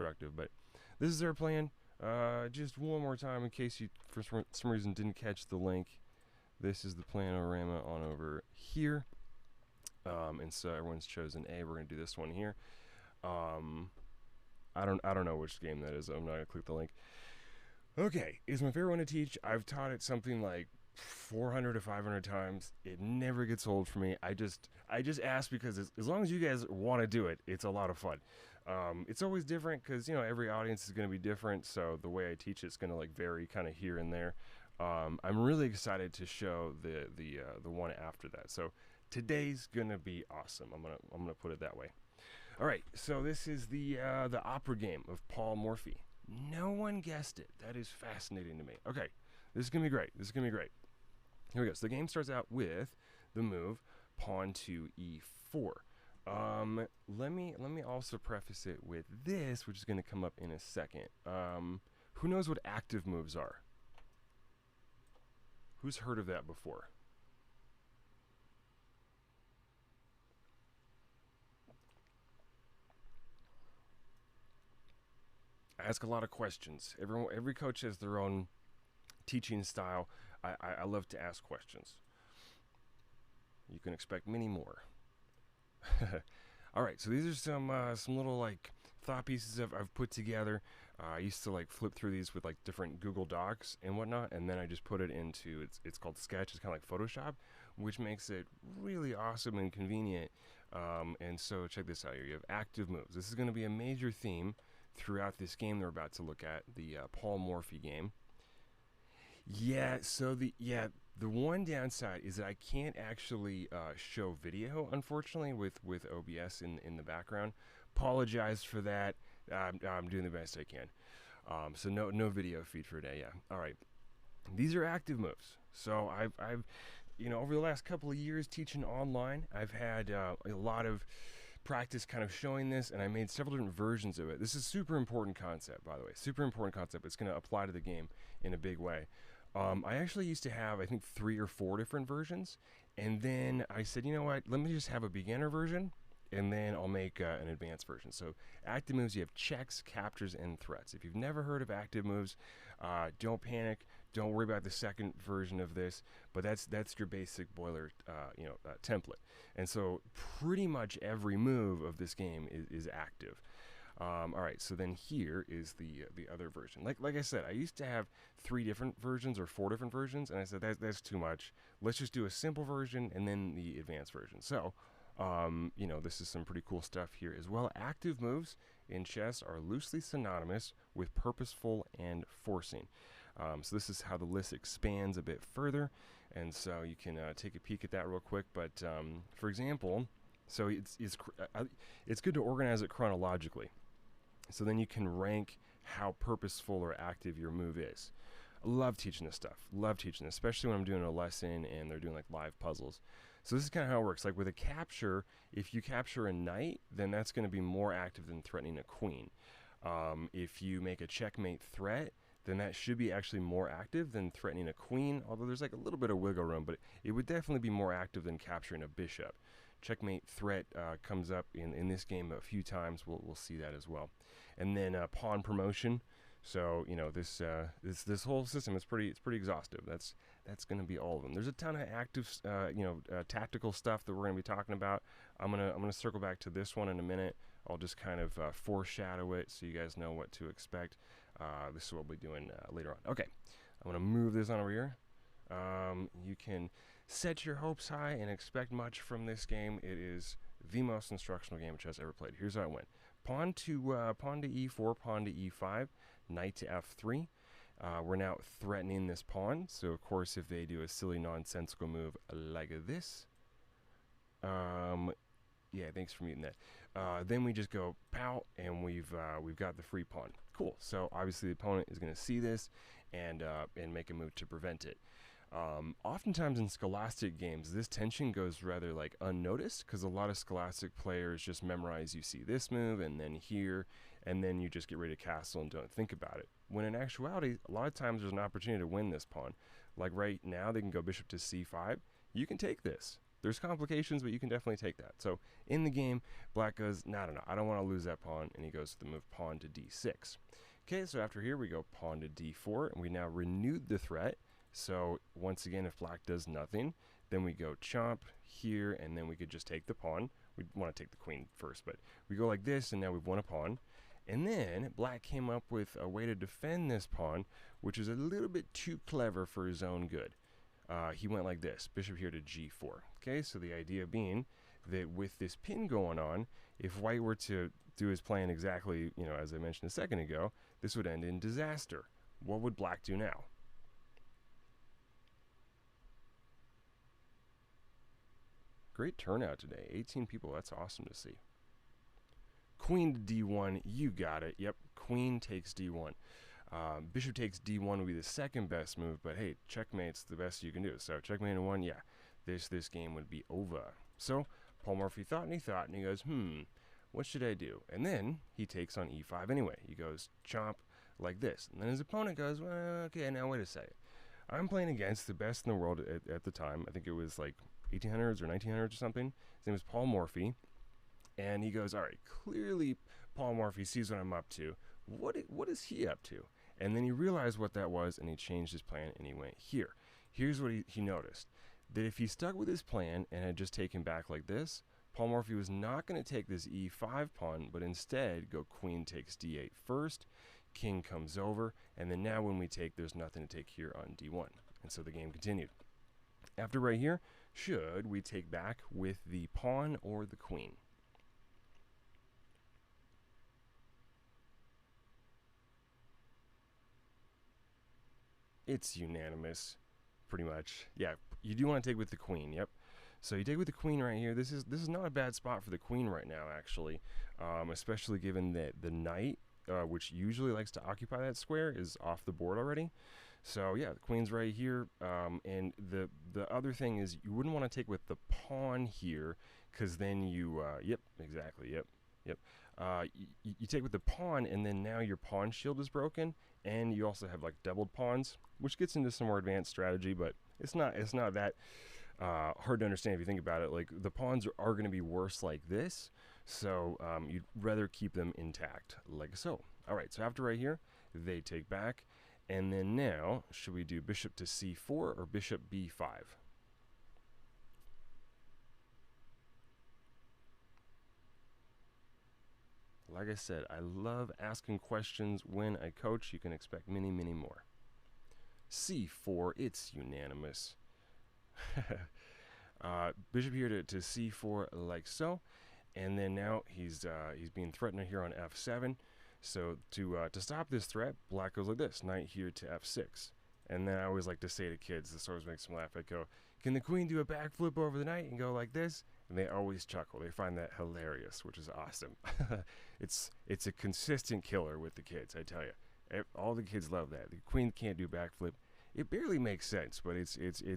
instructive. But this is our plan. Just one more time in case you for some reason didn't catch the link. This is the panorama on over here. And so everyone's chosen A. We're gonna do this one here. I don't know which game that is. I'm not gonna click the link. Okay, it's my favorite one to teach. I've taught it something like 400 to 500 times. It never gets old for me. I just ask because as long as you guys want to do it, it's a lot of fun. It's always different because every audience is going to be different. So the way I teach it's going to like vary kind of here and there. I'm really excited to show the one after that. So today's gonna be awesome. I'm gonna put it that way. All right. So this is the opera game of Paul Morphy. No one guessed it. That is fascinating to me. Okay, this is gonna be great. Here we go. So the game starts out with the move pawn to e4. Let me also preface it with this, which is going to come up in a second. Who knows what active moves are? Who's heard of that before? I ask a lot of questions. Every coach has their own teaching style. I love to ask questions. You can expect many more. All right, so these are some little like thought pieces I've put together. I used to like flip through these with like different Google Docs and whatnot, and then I just put it into it's called Sketch. It's kind of like Photoshop, which makes it really awesome and convenient. And so check this out here. You have active moves. This is going to be a major theme throughout this game they're about to look at, the Paul Morphy game. Yeah, so the one downside is that I can't actually show video, unfortunately, with OBS in the background. Apologize for that. I'm doing the best I can. So no video feed for today. Yeah. All right. These are active moves. So I've over the last couple of years teaching online, I've had a lot of practice kind of showing this, and I made several different versions of it. This is a super important concept, by the way. Super important concept. It's going to apply to the game in a big way. I actually used to have, I think, 3 or 4 different versions, and then I said, you know what, let me just have a beginner version, and then I'll make an advanced version. So active moves, you have checks, captures, and threats. If you've never heard of active moves, don't panic. Don't worry about the second version of this, but that's your basic boiler template. And so pretty much every move of this game is active. All right, so then here is the other version. Like I said, I used to have 3 different versions or 4 different versions, and I said that's too much. Let's just do a simple version and then the advanced version. So, this is some pretty cool stuff here as well. Active moves in chess are loosely synonymous with purposeful and forcing. So this is how the list expands a bit further, and so you can take a peek at that real quick. But for example, so it's good to organize it chronologically. So then you can rank how purposeful or active your move is. I love teaching this stuff. Love teaching this, especially when I'm doing a lesson and they're doing like live puzzles. So this is kind of how it works. Like with a capture, if you capture a knight, then that's going to be more active than threatening a queen. If you make a checkmate threat, then that should be actually more active than threatening a queen, although there's like a little bit of wiggle room, but it would definitely be more active than capturing a bishop. Checkmate threat comes up in this game a few times. We'll see that as well. And then pawn promotion. So this whole system is pretty exhaustive. That's going to be all of them. There's a ton of active tactical stuff that we're going to be talking about. I'm gonna circle back to this one in a minute. I'll just kind of foreshadow it so you guys know what to expect. This is what we'll be doing later on. Okay, I'm gonna move this on over here. You can set your hopes high and expect much from this game. It is the most instructional game of chess ever played. Here's how it went: pawn to e4, pawn to e5, knight to f3. We're now threatening this pawn. So of course, if they do a silly nonsensical move like this, yeah, thanks for muting that. Then we just go pow, and we've got the free pawn. Cool. So obviously the opponent is going to see this and make a move to prevent it. Oftentimes in scholastic games, this tension goes rather like unnoticed because a lot of scholastic players just memorize, you see this move and then here, and then you just get ready to castle and don't think about it. When in actuality, a lot of times there's an opportunity to win this pawn. Like right now, they can go bishop to c5. You can take this. There's complications, but you can definitely take that. So in the game, black goes, no, I don't want to lose that pawn, and he goes to the move pawn to d6. Okay, so after here, we go pawn to d4, and we now renewed the threat. So once again, if black does nothing, then we go chomp here, and then we could just take the pawn. We want to take the queen first, but we go like this, and now we've won a pawn. And then black came up with a way to defend this pawn, which is a little bit too clever for his own good. He went like this, bishop here to g4. Okay, so the idea being that with this pin going on, if white were to do his plan exactly, as I mentioned a second ago, this would end in disaster. What would black do now? Great turnout today, 18 people, that's awesome to see. Queen to d1, you got it. Yep, queen takes d1. Bishop takes d1 would be the second best move, but hey, checkmate's the best you can do. So checkmate in 1, yeah, this game would be over. So Paul Morphy thought, and he goes, what should I do? And then he takes on e5 anyway. He goes chomp like this. And then his opponent goes, well, okay, now wait a second. I'm playing against the best in the world at the time. I think it was like 1800s or 1900s or something. His name was Paul Morphy. And he goes, all right, clearly Paul Morphy sees what I'm up to. What is he up to? And then he realized what that was, and he changed his plan, and he went here. Here's what he noticed. That if he stuck with his plan and had just taken back like this, Paul Morphy was not going to take this e5 pawn, but instead go queen takes d8 first, king comes over, and then now when we take, there's nothing to take here on d1. And so the game continued. After right here, should we take back with the pawn or the queen? It's unanimous, pretty much. Yeah, you do want to take with the queen, yep. So you take with the queen right here. This is not a bad spot for the queen right now, actually, especially given that the knight, which usually likes to occupy that square, is off the board already. So yeah, the queen's right here, and the other thing is you wouldn't want to take with the pawn here, because then you, yep, exactly, yep. You take with the pawn, and then now your pawn shield is broken, and you also have like doubled pawns, which gets into some more advanced strategy, but it's not that hard to understand if you think about it. Like the pawns are going to be worse like this, so you'd rather keep them intact, like so. All right, so after right here, they take back, and then now should we do bishop to c4 or bishop b5? Like I said, I love asking questions when I coach. You can expect many, many more. c4, it's unanimous. Bishop here to c4 like so. And then now he's being threatened here on f7. So to stop this threat, black goes like this, knight here to f6. And then I always like to say to kids, this always makes them laugh, I go, can the queen do a backflip over the knight and go like this? And they always chuckle. They find that hilarious, which is awesome. It's a consistent killer with the kids, I tell you. All the kids love that. The queen can't do backflip. It barely makes sense, but it's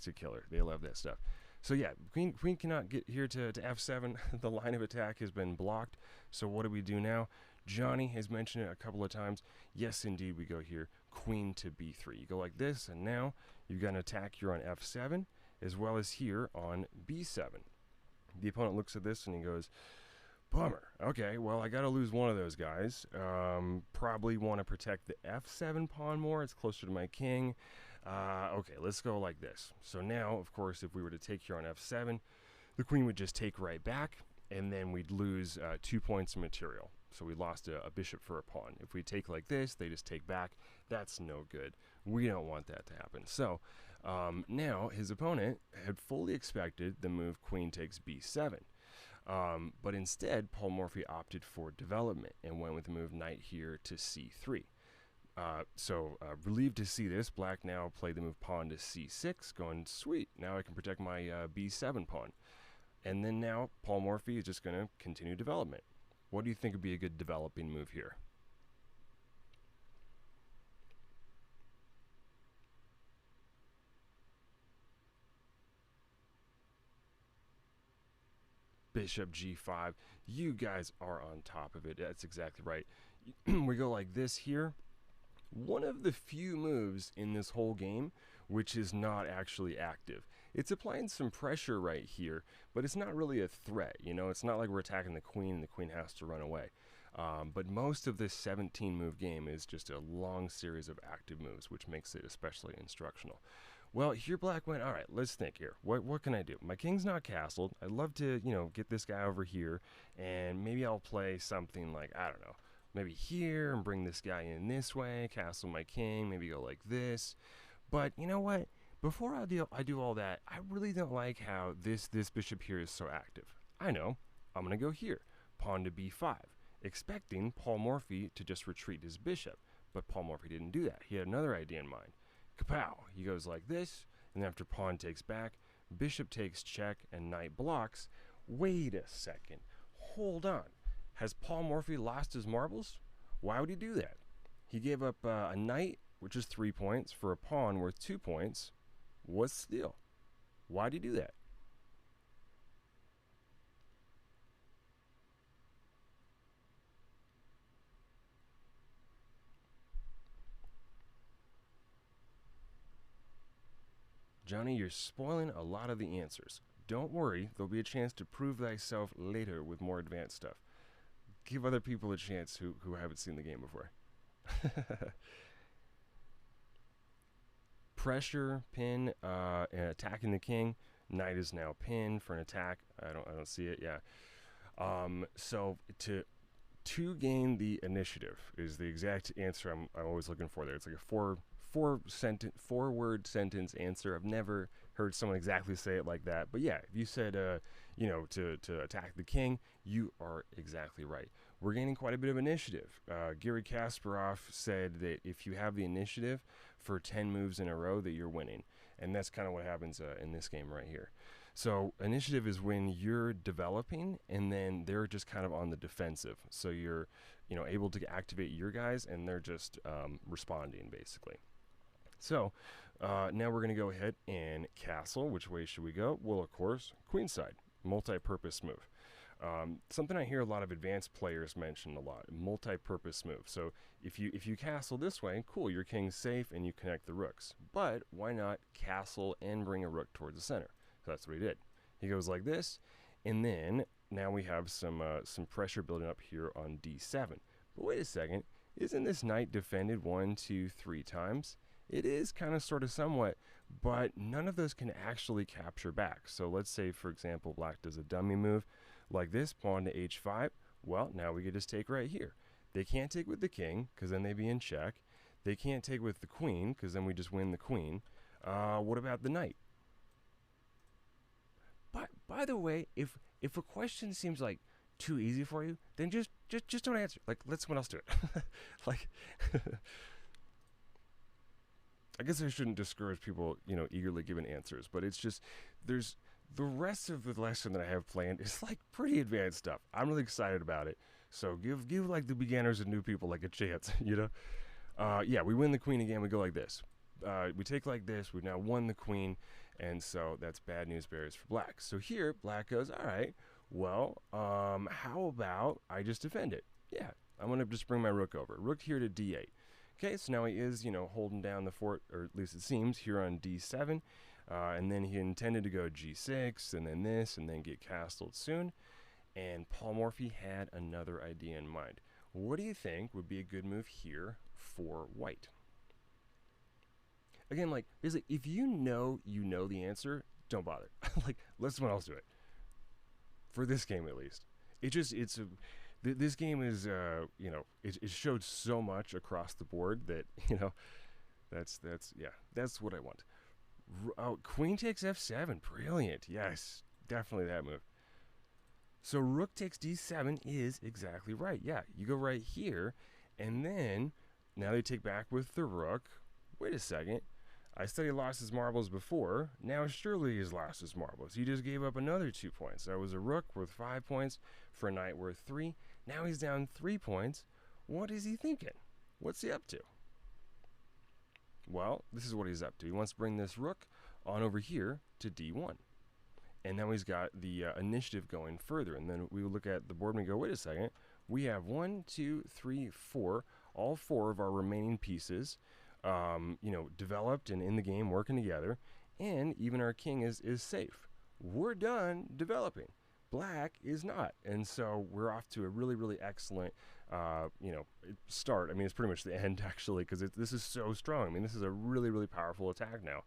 a killer. They love that stuff. So yeah, queen cannot get here to f7. The line of attack has been blocked. So what do we do now? Johnny has mentioned it a couple of times. Yes, indeed, we go here, queen to b3. You go like this, and now you've got an attack here on f7, as well as here on b7. The opponent looks at this and he goes, bummer. Okay, well, I got to lose one of those guys. Probably want to protect the f7 pawn more. It's closer to my king. Okay, let's go like this. So now, of course, if we were to take here on f7, the queen would just take right back, and then we'd lose 2 points of material. So we lost a bishop for a pawn. If we take like this, they just take back. That's no good. We don't want that to happen. So now his opponent had fully expected the move queen takes b7. But instead, Paul Morphy opted for development and went with the move knight here to c3. Relieved to see this, black now played the move pawn to c6, going, sweet, now I can protect my b7 pawn. And then now Paul Morphy is just going to continue development. What do you think would be a good developing move here? Bishop g5. You guys are on top of it. That's exactly right. We go like this here. One of the few moves in this whole game which is not actually active. it's applying some pressure right here, but it's not really a threat. You know, it's not like we're attacking the queen and the queen has to run away. But most of this 17 move game is just a long series of active moves, which makes it especially instructional. Well, here black went, all right, let's think here. What can I do? My king's not castled. I'd love to, you know, get this guy over here, and maybe I'll play something like, I don't know, maybe here and bring this guy in this way, castle my king, maybe go like this. But you know what? Before I do all that, I really don't like how this bishop here is so active. I know. I'm going to go here. Pawn to b5, expecting Paul Morphy to just retreat his bishop. But Paul Morphy didn't do that. He had another idea in mind. Kapow! He goes like this, and after pawn takes back, bishop takes check, and knight blocks. Wait a second. Hold on. Has Paul Morphy lost his marbles? Why would he do that? He gave up a knight, which is 3 points, for a pawn worth 2 points. What's the deal? Why'd he do that? Johnny, you're spoiling a lot of the answers. Don't worry, there'll be a chance to prove thyself later with more advanced stuff. Give other people a chance who haven't seen the game before. Pressure, pin, and attacking the king. Knight is now pinned for an attack. I don't see it. Yeah. So to gain the initiative is the exact answer I'm always looking for there. It's like a four word sentence answer. I've never heard someone exactly say it like that. But yeah, if you said you know, to attack the king, you are exactly right. We're gaining quite a bit of initiative. Garry Kasparov said that if you have the initiative for 10 moves in a row, that you're winning. And that's kind of what happens in this game right here. So initiative is when you're developing and then they're just kind of on the defensive. So you're, you know, able to activate your guys and they're just responding basically. So now we're going to go ahead and castle. Which way should we go? Well, of course, queenside, multi-purpose move. Something I hear a lot of advanced players mention a lot, multi-purpose move. So if you castle this way, cool, your king's safe and you connect the rooks. But why not castle and bring a rook towards the center? So that's what he did. He goes like this, and then now we have some pressure building up here on d7. But wait a second, isn't this knight defended 1, 2, 3 times? It is kind of sort of somewhat, but none of those can actually capture back. So let's say, for example, black does a dummy move like this, pawn to h5. Well, now we could just take right here. They can't take with the king, because then they'd be in check. They can't take with the queen, because then we just win the queen. What about the knight? By the way, if a question seems like too easy for you, then just don't answer. Like, let someone else do it. Like, I guess I shouldn't discourage people, you know, eagerly giving answers, but it's just, there's the rest of the lesson that I have planned is like pretty advanced stuff. I'm really excited about it. So give like the beginners and new people like a chance, you know? Yeah, we win the queen again. We go like this. We take like this. We've now won the queen. And so that's bad news bears for black. So here, black goes, all right, well, how about I just defend it? Yeah, I'm going to just bring my rook over. Rook here to d8. Okay, so now he is, you know, holding down the fort, or at least it seems, here on d7. And then he intended to go g6, and then this, and then get castled soon. And Paul Morphy had another idea in mind. What do you think would be a good move here for white? Again, like, basically, if you know the answer, don't bother. Like, let someone else do it. For this game, at least. This game is, you know, it showed so much across the board that, you know, that's what I want. Queen takes f7, brilliant. Yes, definitely that move. So rook takes d7 is exactly right. Yeah, you go right here, and then now they take back with the rook. Wait a second. I said he lost his marbles before. Now surely he's lost his marbles. He just gave up another 2 points. That was a rook worth 5 points for a knight worth 3. Now he's down 3 points. What is he thinking? What's he up to? Well, this is what he's up to. He wants to bring this rook on over here to d1. And now he's got the initiative going further. And then we look at the board and we go, wait a second. We have 1, 2, 3, 4. All 4 of our remaining pieces, you know, developed and in the game working together. and even our king is safe. We're done developing. Black is not, and so we're off to a really, really excellent, start. I mean, it's pretty much the end actually, because this is so strong. I mean, this is a really, really powerful attack now.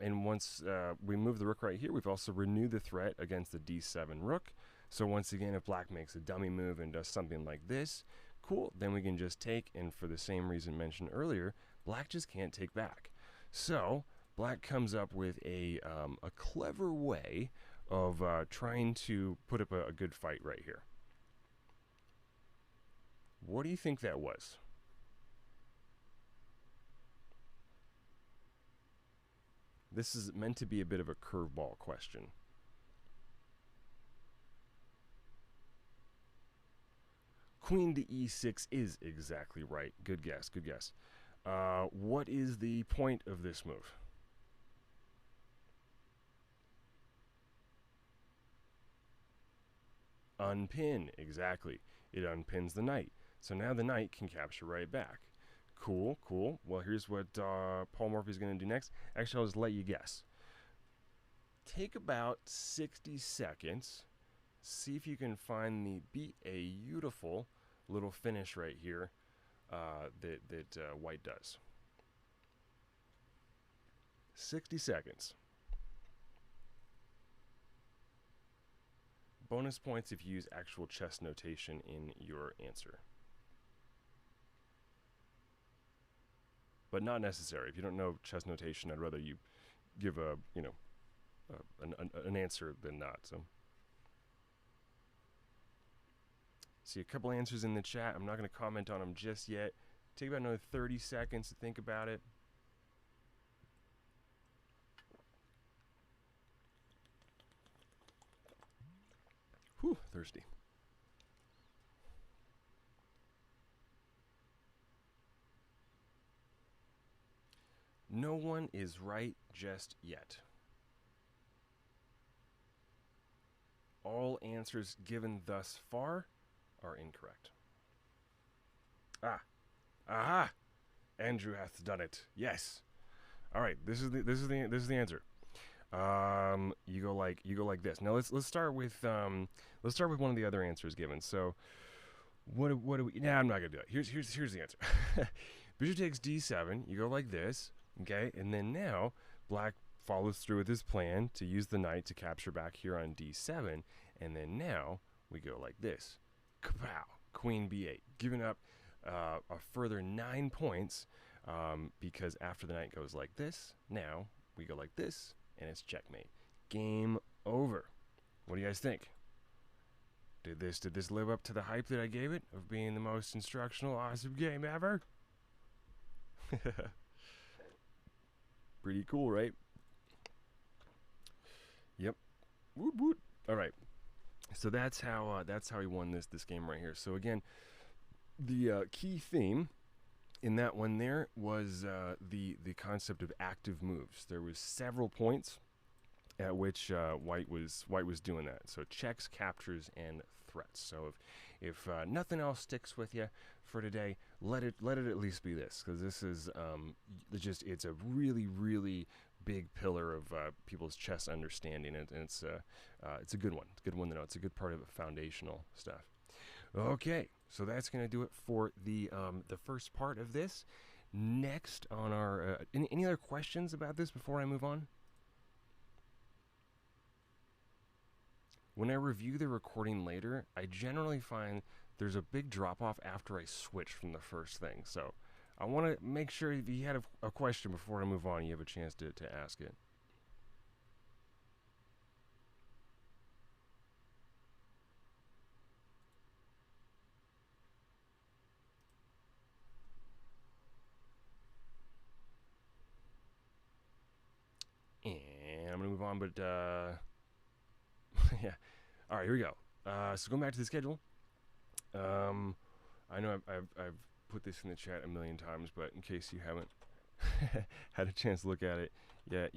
And once we move the rook right here, we've also renewed the threat against the d7 rook. So once again, if black makes a dummy move and does something like this, cool, then we can just take, and for the same reason mentioned earlier, black just can't take back. So black comes up with a clever way of trying to put up a good fight right here. What do you think that was? This is meant to be a bit of a curveball question. Queen to e6 is exactly right. Good guess, good guess. What is the point of this move? Unpin, exactly. It unpins the knight. So now the knight can capture right back. Cool, cool. Well, here's what Paul Morphy's going to do next. Actually, I'll just let you guess. Take about 60 seconds. See if you can find the beautiful little finish right here that white does. 60 seconds. Bonus points if you use actual chess notation in your answer. But not necessary. If you don't know chess notation, I'd rather you give an answer than not. So, see a couple answers in the chat. I'm not going to comment on them just yet. Take about another 30 seconds to think about it. Whew, thirsty. No one is right just yet. All answers given thus far are incorrect. Aha! Andrew hath done it. Yes. All right. This is the answer. You go like this. Now let's start with one of the other answers given. So what do we? Nah, I'm not gonna do it. Here's the answer. Bishop takes d7. You go like this. Okay, and then now black follows through with his plan to use the knight to capture back here on d7, and then now we go like this. Kapow! Queen b8, giving up a further 9 points because after the knight goes like this, now we go like this, and it's checkmate. Game over. What do you guys think? Did this live up to the hype that I gave it of being the most instructional, awesome game ever? Pretty cool, right? Yep. Woot woot. All right. So that's how he won this game right here. So again, the key theme in that one there was the concept of active moves. There was several points at which white was doing that. So checks, captures, and threats. So if nothing else sticks with you for today, let it at least be this, because this is it's a really, really big pillar of people's chess understanding, and it's a good one. It's a good one to know. It's a good part of the foundational stuff. Okay, so that's going to do it for the first part of this. Next on our any other questions about this before I move on? When I review the recording later, I generally find there's a big drop-off after I switch from the first thing. So I want to make sure if you had a question before I move on, you have a chance to ask it. And I'm going to move on, but yeah. All right, here we go. So going back to the schedule. I know I've put this in the chat a million times, but in case you haven't had a chance to look at it yet,